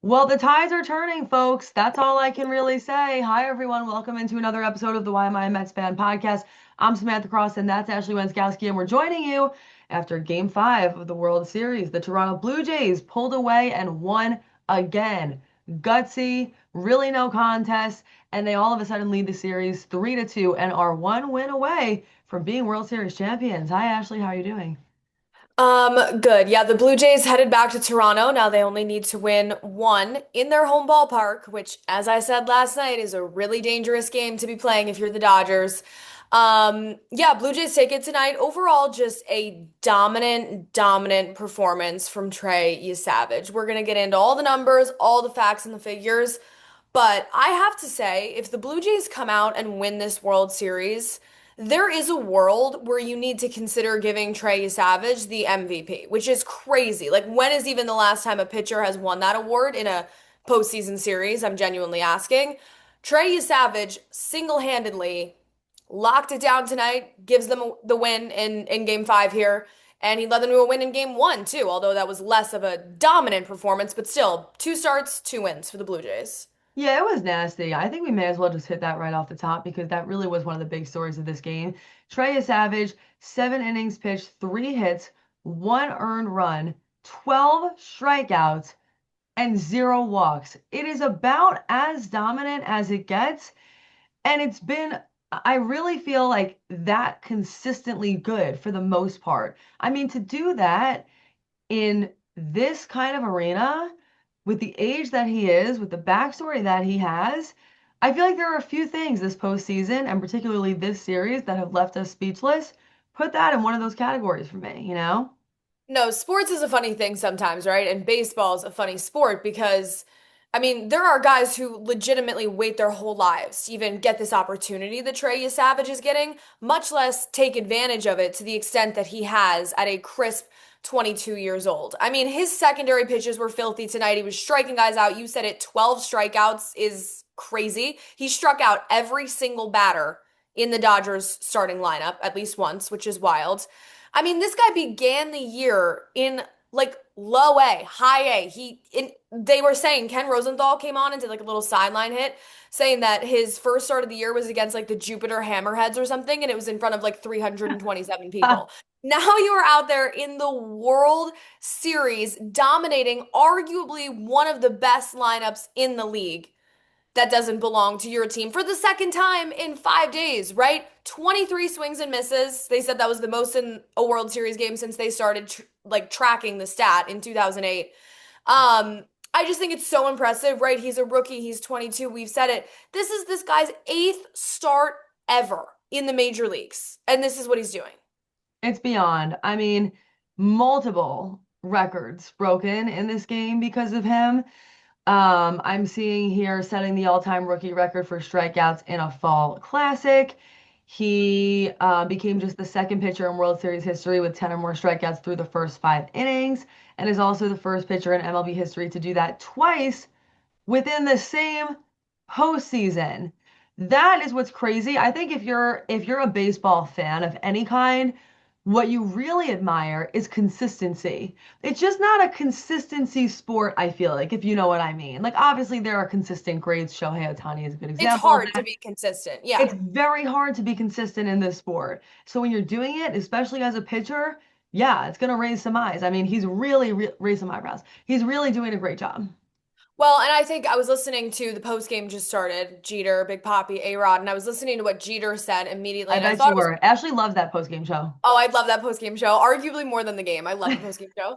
Well, the tides are turning, folks. That's all I can really say. Hi, everyone. Welcome into another episode of the Why Am I a Mets Fan podcast. I'm Samantha Croston. That's Ashley Wenskoski, and we're joining you after Game 5 of the World Series. The Toronto Blue Jays pulled away and won again. Gutsy, really no contest, and they all of a sudden lead the series 3-2 and are one win away from being World Series champions. Hi, Ashley. How are you doing? Good. Yeah, the Blue Jays headed back to Toronto. Now they only need to win one in their home ballpark, which, as I said last night, is a really dangerous game to be playing if you're the Dodgers. Yeah, Blue Jays take it tonight. Overall, just a dominant performance from TREY YESAVAGE. We're gonna get into all the numbers, all the facts and the figures, but I have to say, if the Blue Jays come out and win this World Series, there is a world where you need to consider giving TREY Savage the MVP, which is crazy. Like, when is even the last time a pitcher has won that award in a postseason series? I'm genuinely asking. TREY Savage single-handedly locked it down tonight, gives them the win in game five here, and he led them to a win in game one, too, although that was less of a dominant performance, but still, two starts, two wins for the Blue Jays. Yeah, it was nasty. I think we may as well just hit that right off the top because that really was one of the big stories of this game. Trey Savage, 7 innings pitched, 3 hits, 1 earned run, 12 strikeouts, and 0 walks. It is about as dominant as it gets. And I really feel like that consistently good for the most part. I mean, to do that in this kind of arena, with the age that he is, with the backstory that he has, I feel like there are a few things this postseason, and particularly this series, that have left us speechless. Put that in one of those categories for me, you know? No, sports is a funny thing sometimes, right? And baseball is a funny sport because, I mean, there are guys who legitimately wait their whole lives to even get this opportunity that TREY Savage is getting, much less take advantage of it to the extent that he has at a crisp 22 years old. I mean, his secondary pitches were filthy tonight. He was striking guys out. You said it, 12 strikeouts is crazy. He struck out every single batter in the Dodgers starting lineup at least once, which is wild. I mean, this guy began the year in like low A, high A. They were saying Ken Rosenthal came on and did like a little sideline hit saying that his first start of the year was against like the Jupiter Hammerheads or something and it was in front of like 327 people. Now you are out there in the World Series dominating arguably one of the best lineups in the league that doesn't belong to your team for the second time in 5 days, right? 23 swings and misses. They said that was the most in a World Series game since they started tracking the stat in 2008. I just think it's so impressive, right? He's a rookie, he's 22. We've said it. This is this guy's eighth start ever in the major leagues, and this is what he's doing. It's beyond. I mean, multiple records broken in this game because of him. I'm seeing here setting the all-time rookie record for strikeouts in a fall classic. He became just the second pitcher in World Series history with 10 or more strikeouts through the first 5 innings, and is also the first pitcher in MLB history to do that twice within the same postseason. That is what's crazy. I think if you're a baseball fan of any kind, what you really admire is consistency. It's just not a consistency sport, I feel like, if you know what I mean. Like obviously there are consistent grades. Shohei Ohtani is a good It's example of hard to that. be consistent. Yeah. It's very hard to be consistent in this sport. So when you're doing it, especially as a pitcher, yeah, it's gonna raise some eyes. I mean, he's really raised some eyebrows. He's really doing a great job. Well, and I think I was listening to the post game just started, Jeter, Big Papi, A-Rod, and I was listening to what Jeter said immediately, I and I bet thought you it was, were. Ashley loves that post-game show. oh, I'd love that post game show, arguably more than the game. I love the post game show.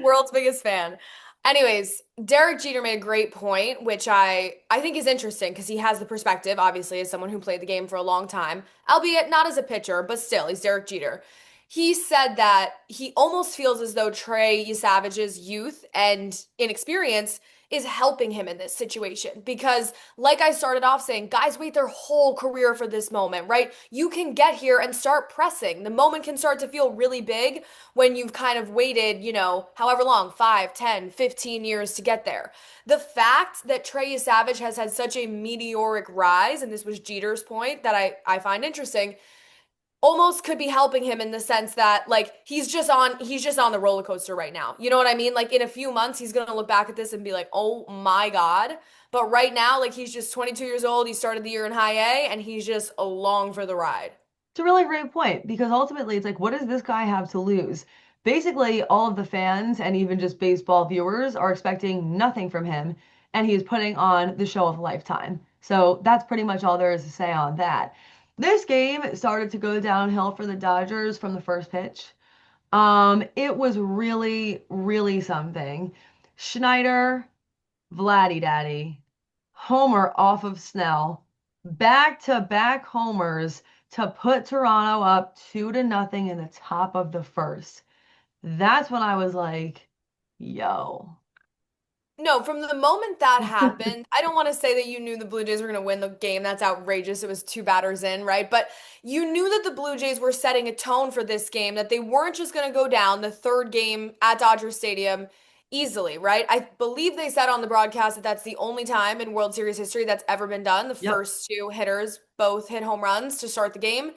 World's biggest fan. Anyways, Derek Jeter made a great point, which I think is interesting because he has the perspective, obviously, as someone who played the game for a long time, albeit not as a pitcher, but still, he's Derek Jeter. He said that he almost feels as though TREY Savage's youth and inexperience is helping him in this situation because like I started off saying, guys wait their whole career for this moment, right? You can get here and start pressing. The moment can start to feel really big when you've kind of waited, however long, 5, 10, 15 years to get there. The fact that TREY Savage has had such a meteoric rise, and this was Jeter's point that I find interesting, almost could be helping him in the sense that like he's just on the roller coaster right now. You know what I mean? Like in a few months he's going to look back at this and be like, "Oh my God." But right now like he's just 22 years old. He started the year in high A and he's just along for the ride. It's a really great point because ultimately it's like, what does this guy have to lose? Basically, all of the fans and even just baseball viewers are expecting nothing from him, and he is putting on the show of a lifetime. So that's pretty much all there is to say on that. This game started to go downhill for the Dodgers from the first pitch. It was really, really something. Schneider, Vladdy Daddy, homer off of Snell, back-to-back homers to put Toronto up 2-0 in the top of the first. That's when I was like, yo. No, from the moment that happened, I don't want to say that you knew the Blue Jays were going to win the game. That's outrageous. It was two batters in, right? But you knew that the Blue Jays were setting a tone for this game, that they weren't just going to go down the third game at Dodger Stadium easily, right? I believe they said on the broadcast that that's the only time in World Series history that's ever been done. The Yep, first two hitters both hit home runs to start the game.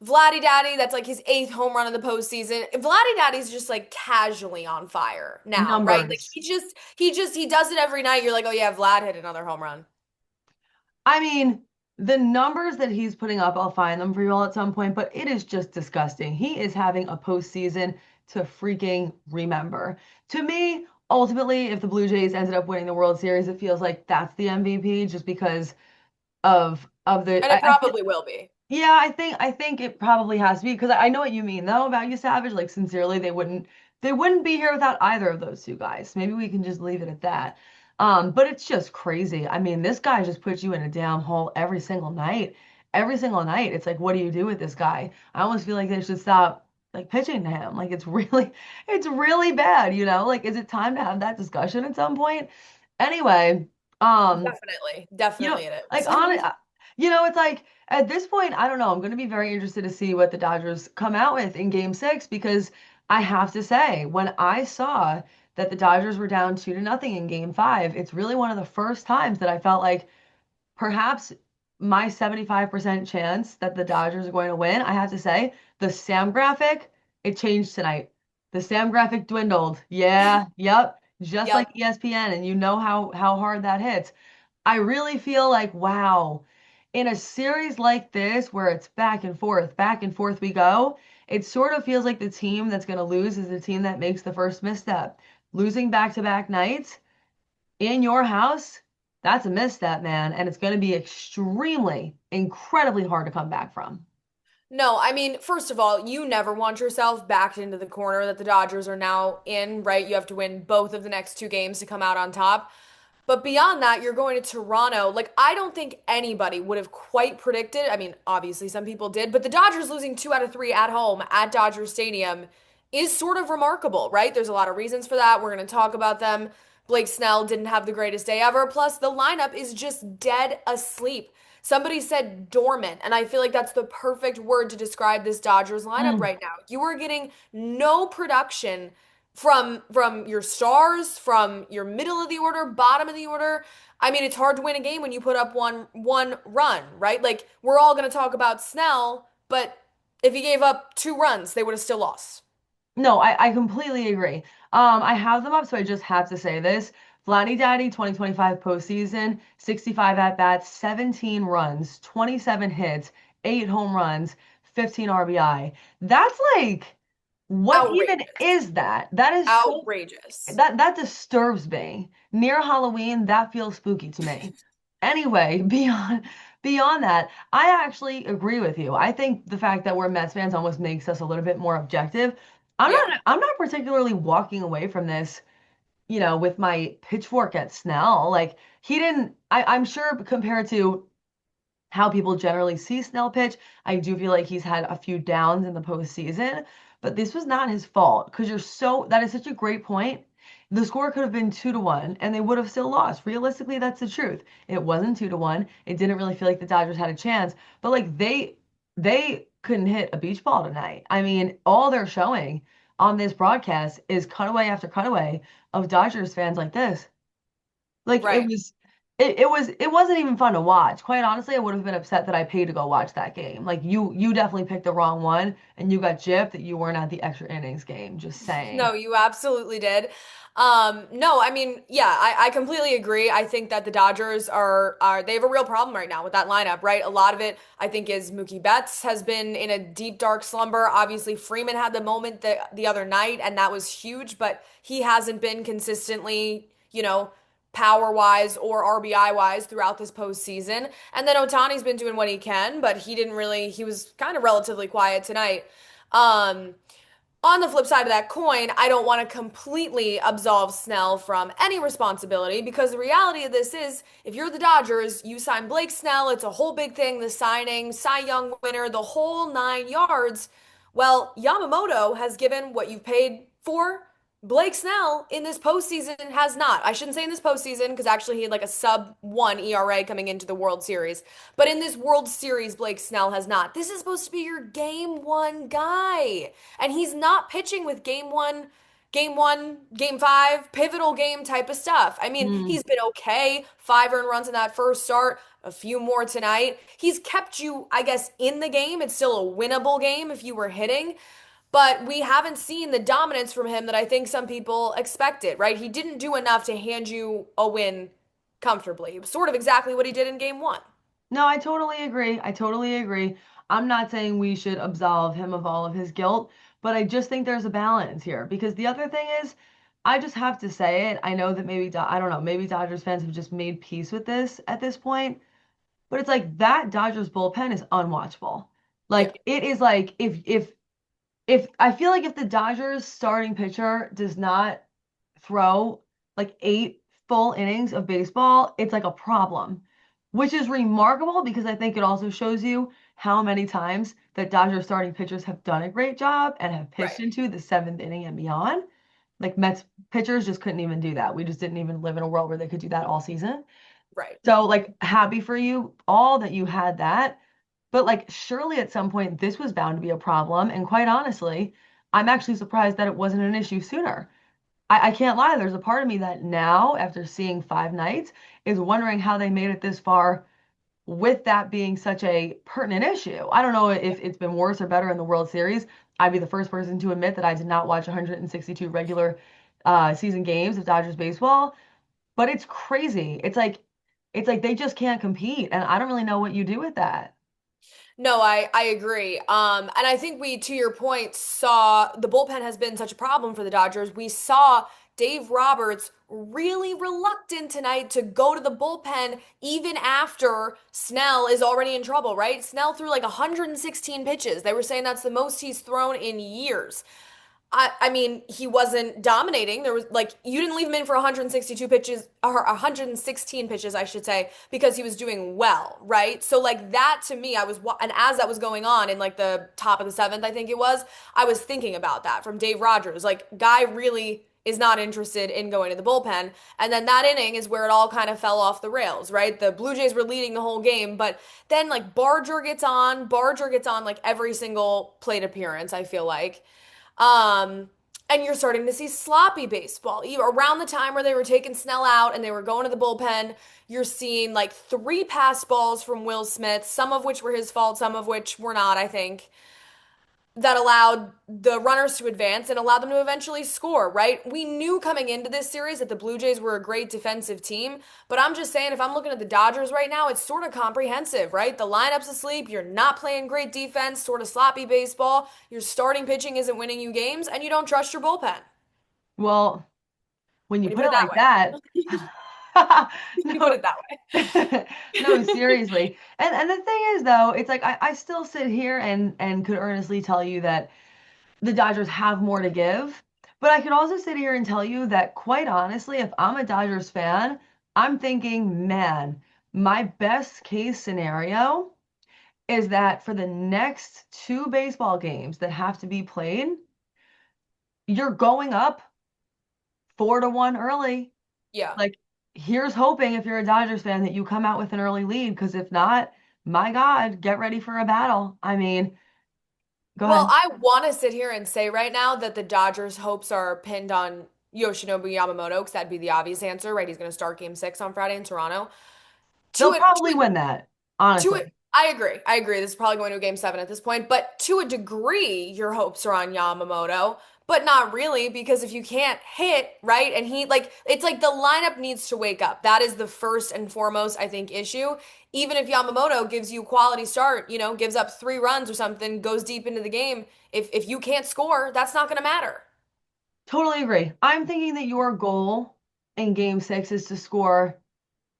Vladdy Daddy, that's like his eighth home run of the postseason. Vladdy Daddy's just like casually on fire now, right? Like numbers. he does it every night. You're like, oh yeah, Vlad hit another home run. I mean, the numbers that he's putting up, I'll find them for you all at some point, but it is just disgusting. He is having a postseason to freaking remember. To me, ultimately, if the Blue Jays ended up winning the World Series, it feels like that's the MVP just because of the And it probably will be. yeah, I think it probably has to be because I know what you mean though about you Savage. Like sincerely, they wouldn't be here without either of those two guys. Maybe we can just leave it at that. But it's just crazy. I mean, this guy just puts you in a damn hole every single night. Every single night. It's like, what do you do with this guy? I almost feel like they should stop like pitching to him. Like it's really bad, you know? Like, is it time to have that discussion at some point? Anyway, um, Definitely. you know, Definitely it like on is. it's like at this point, I don't know. I'm going to be very interested to see what the Dodgers come out with in Game 6 because I have to say, when I saw that the Dodgers were down 2-0 in Game 5, it's really one of the first times that I felt like perhaps my 75% chance that the Dodgers are going to win. I have to say, the Sam graphic, it changed tonight. The Sam graphic dwindled. Yeah, yep, just like Yep. ESPN, and you know how hard that hits. I really feel like, wow, in a series like this where it's back and forth we go, it sort of feels like the team that's going to lose is the team that makes the first misstep. Losing back-to-back nights in your house, that's a misstep, man, and it's going to be extremely, incredibly hard to come back from. No, I mean, first of all, you never want yourself backed into the corner that the Dodgers are now in, right? You have to win both of the next two games to come out on top. But beyond that, you're going to Toronto. Like, I don't think anybody would have quite predicted. I mean, obviously, some people did, but the Dodgers losing two out of three at home at Dodger Stadium is sort of remarkable, right? There's a lot of reasons for that. We're going to talk about them. Blake Snell didn't have the greatest day ever. Plus, the lineup is just dead asleep. Somebody said dormant, and I feel like that's the perfect word to describe this Dodgers lineup Mm. right now. You are getting no production from your stars, from your middle of the order, bottom of the order. I mean, it's hard to win a game when you put up one run, right? Like we're all going to talk about Snell, but if he gave up two runs, they would have still lost. No, I completely agree. I have them up, so I just have to say this. Vladdy Daddy 2025 postseason, 65 at-bats, 17 runs, 27 hits, 8 home runs, 15 RBI. That's like, what even Outrageous. is that? That is so Outrageous. that disturbs me. Near Halloween, that feels spooky to me. Anyway, beyond that, I actually agree with you. I think the fact that we're Mets fans almost makes us a little bit more objective. I'm Yeah. not I'm not particularly walking away from this, with my pitchfork at Snell. Like he didn't I'm sure compared to how people generally see Snell pitch. I do feel like he's had a few downs in the postseason, but this was not his fault because that is such a great point. The score could have been 2-1 and they would have still lost. Realistically, that's the truth. It wasn't 2-1. It didn't really feel like the Dodgers had a chance, but like they couldn't hit a beach ball tonight. I mean, all they're showing on this broadcast is cutaway after cutaway of Dodgers fans like this. Like it Right. was. it wasn't even fun to watch. Quite honestly, I would have been upset that I paid to go watch that game. Like you definitely picked the wrong one and you got gypped that you weren't at the extra innings game. Just saying. No, you absolutely did. No, I mean, yeah, I completely agree. I think that the Dodgers are they have a real problem right now with that lineup, right? A lot of it, I think, is Mookie Betts has been in a deep dark slumber. Obviously, Freeman had the moment the other night, and that was huge, but he hasn't been consistently, power wise or RBI wise throughout this postseason. And then Ohtani's been doing what he can, but he was kind of relatively quiet tonight. Um, on the flip side of that coin, I don't want to completely absolve Snell from any responsibility because the reality of this is if you're the Dodgers, you sign Blake Snell, it's a whole big thing, the signing, Cy Young winner, the whole 9 yards. Well, Yamamoto has given what you've paid for. Blake Snell in this postseason has not. I shouldn't say in this postseason because actually he had like a sub 1 ERA coming into the World Series. But in this World Series, Blake Snell has not. This is supposed to be your game 1 guy. And he's not pitching with game 1, game 5, pivotal game type of stuff. I mean, Hmm. he's been okay. 5 earned runs in that first start, a few more tonight. He's kept you, I guess, in the game. It's still a winnable game if you were hitting. But we haven't seen the dominance from him that I think some people expected, right? He didn't do enough to hand you a win comfortably. Sort of exactly what he did in game 1. No, I totally agree. I totally agree. I'm not saying we should absolve him of all of his guilt, but I just think there's a balance here because the other thing is, I just have to say it. I know that maybe, I don't know, maybe Dodgers fans have just made peace with this at this point, but it's like that Dodgers bullpen is unwatchable. Yeah, Like it is like if I feel like if the Dodgers starting pitcher does not throw like 8 full innings of baseball, it's like a problem, which is remarkable because I think it also shows you how many times that Dodgers starting pitchers have done a great job and have pitched right, into the 7th inning and beyond. Like Mets pitchers just couldn't even do that. We just didn't even live in a world where they could do that all season. right. So like happy for you all that you had that. But like surely at some point this was bound to be a problem. And quite honestly, I'm actually surprised that it wasn't an issue sooner. I can't lie, there's a part of me that now, after seeing 5 nights, is wondering how they made it this far with that being such a pertinent issue. I don't know if it's been worse or better in the World Series. I'd be the first person to admit that I did not watch 162 regular season games of Dodgers baseball, but it's crazy. It's like they just can't compete, and I don't really know what you do with that. No, I agree. And I think we, to your point, saw the bullpen has been such a problem for the Dodgers. We saw Dave Roberts really reluctant tonight to go to the bullpen even after Snell is already in trouble, right? Snell threw like 116 pitches. They were saying that's the most he's thrown in years. I mean, he wasn't dominating. There was like you didn't leave him in for 162 pitches or 116 pitches, I should say, because he was doing well, right? So like that to me, and as that was going on in like the top of the seventh, I think it was, I was thinking about that from Dave Rogers. Like, guy really is not interested in going to the bullpen. And then that inning is where it all kind of fell off the rails, right? The Blue Jays were leading the whole game, but then like Barger gets on like every single plate appearance, I feel like. Um, and you're starting to see sloppy baseball. Around the time where they were taking Snell out and they were going to the bullpen, you're seeing like 3 pass balls from Will Smith, some of which were his fault, some of which were not, I think, that allowed the runners to advance and allowed them to eventually score, right? We knew coming into this series that the Blue Jays were a great defensive team, but I'm just saying, if I'm looking at the Dodgers right now, it's sort of comprehensive, right? The lineup's asleep, you're not playing great defense, sort of sloppy baseball, your starting pitching isn't winning you games, and you don't trust your bullpen. Well, when you When you put put it it that like that, way. You put no, it that way. no, seriously. And the thing is though, it's like I still sit here and could earnestly tell you that the Dodgers have more to give. But I could also sit here and tell you that quite honestly, if I'm a Dodgers fan, I'm thinking, man, my best case scenario is that for the next 2 baseball games that have to be played, you're going up 4-1 early. Yeah. Like, here's hoping if you're a Dodgers fan that you come out with an early lead, because if not, my God, get ready for a battle. I mean, go Well, ahead. I want to sit here and say right now that the Dodgers' hopes are pinned on Yoshinobu Yamamoto, because that'd be the obvious answer, right? He's going to start game 6 on Friday in Toronto. To They'll it, probably win that, to it, honestly. I agree. I agree. This is probably going to a game 7 at this point, but to a degree, your hopes are on Yamamoto, but not really because if you can't hit, right? And it's like the lineup needs to wake up. That is the first and foremost, I think, issue. Even if Yamamoto gives you quality start, gives up 3 runs or something, goes deep into the game, if you can't score, that's not going to matter. Totally agree. I'm thinking that your goal in game 6 is to score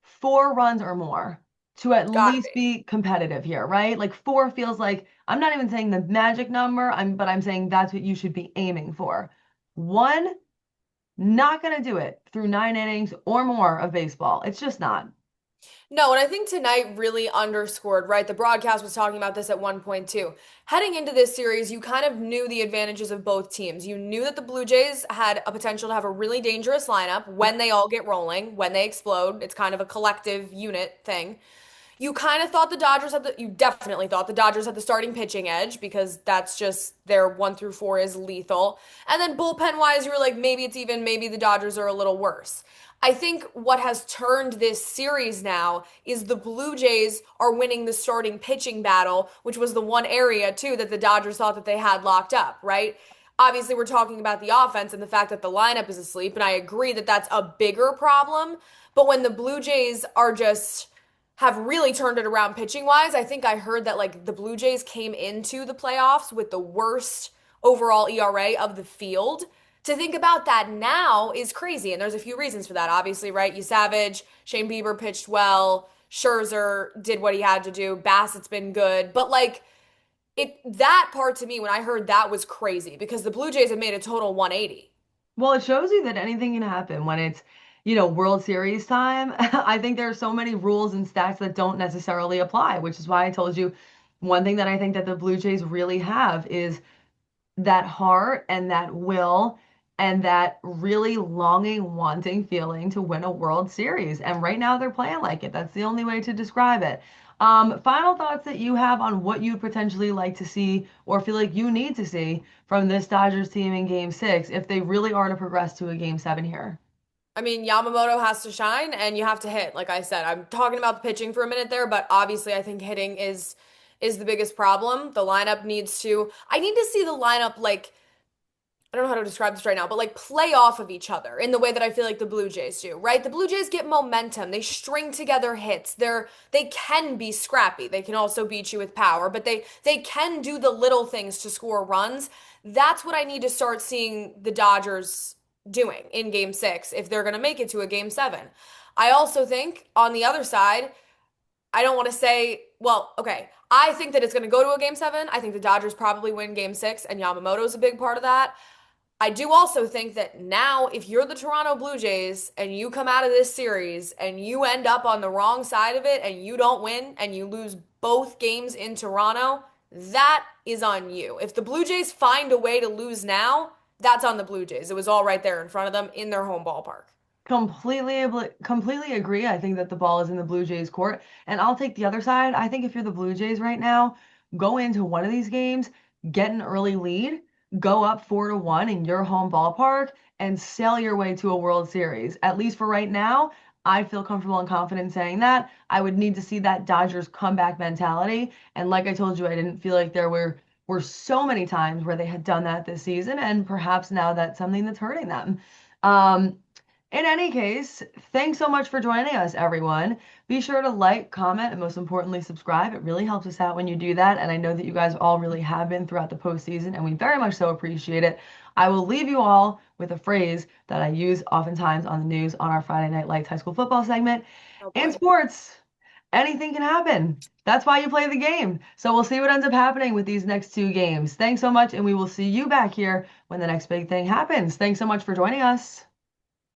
4 runs or more to at Gotta least be. be competitive here, right? Like 4 feels like I'm not even saying the magic number, but I'm saying that's what you should be aiming for. 1, not gonna do it through 9 innings or more of baseball. It's just not. No, and I think tonight really underscored, right? The broadcast was talking about this at one point too. Heading into this series, you kind of knew the advantages of both teams. You knew that the Blue Jays had a potential to have a really dangerous lineup when they all get rolling, when they explode. It's kind of a collective unit thing. You kind of thought you definitely thought the Dodgers had the starting pitching edge because that's just their 1 through 4 is lethal. And then bullpen wise, you were like, maybe the Dodgers are a little worse. I think what has turned this series now is the Blue Jays are winning the starting pitching battle, which was the one area too that the Dodgers thought that they had locked up, right? Obviously, we're talking about the offense and the fact that the lineup is asleep, and I agree that that's a bigger problem. But when the Blue Jays are just have really turned it around pitching wise. I think I heard that like the Blue Jays came into the playoffs with the worst overall ERA of the field. To think about that now is crazy, and there's a few reasons for that. Obviously, right? You Savage, Shane Bieber pitched well, Scherzer did what he had to do, Bassett's been good, but like that part to me when I heard that was crazy because the Blue Jays have made a total 180. Well, it shows you that anything can happen when it's World Series time. I think there are so many rules and stats that don't necessarily apply, which is why I told you one thing that I think that the Blue Jays really have is that heart and that will and that really longing, wanting feeling to win a World Series. And right now they're playing like it. That's the only way to describe it. Final thoughts that you have on what you'd potentially like to see or feel like you need to see from this Dodgers team in Game 6 if they really are to progress to a Game 7 here. I mean, Yamamoto has to shine and you have to hit. Like I said, I'm talking about the pitching for a minute there, but obviously I think hitting is the biggest problem. The lineup needs to I need to see the lineup like I don't know how to describe this right now, but like play off of each other in the way that I feel like the Blue Jays do, right? The Blue Jays get momentum. They string together hits. They can be scrappy. They can also beat you with power, but they can do the little things to score runs. That's what I need to start seeing the Dodgers doing in game 6 if they're going to make it to a game 7. I also think on the other side, I don't want to say, well, okay. I think that it's going to go to a game 7. I think the Dodgers probably win game 6 and Yamamoto's a big part of that. I do also think that now, if you're the Toronto Blue Jays and you come out of this series and you end up on the wrong side of it and you don't win and you lose both games in Toronto, that is on you. If the Blue Jays find a way to lose now, that's on the Blue Jays. It was all right there in front of them in their home ballpark. Completely agree. I think that the ball is in the Blue Jays court. And I'll take the other side. I think if you're the Blue Jays right now, go into one of these games, get an early lead, go up 4-1 in your home ballpark, and sail your way to a World Series. At least for right now, I feel comfortable and confident saying that. I would need to see that Dodgers comeback mentality. And like I told you, I didn't feel like there were so many times where they had done that this season, and perhaps now that's something that's hurting them. Um, in any case, thanks so much for joining us, everyone. Be sure to like, comment, and most importantly, subscribe. It really helps us out when you do that. And I know that you guys all really have been throughout the postseason, and we very much so appreciate it. I will leave you all with a phrase that I use oftentimes on the news on our Friday Night Lights high school football segment. Oh In boy. sports, anything can happen. That's why you play the game. So we'll see what ends up happening with these next 2 games. Thanks so much, and we will see you back here when the next big thing happens. Thanks so much for joining us.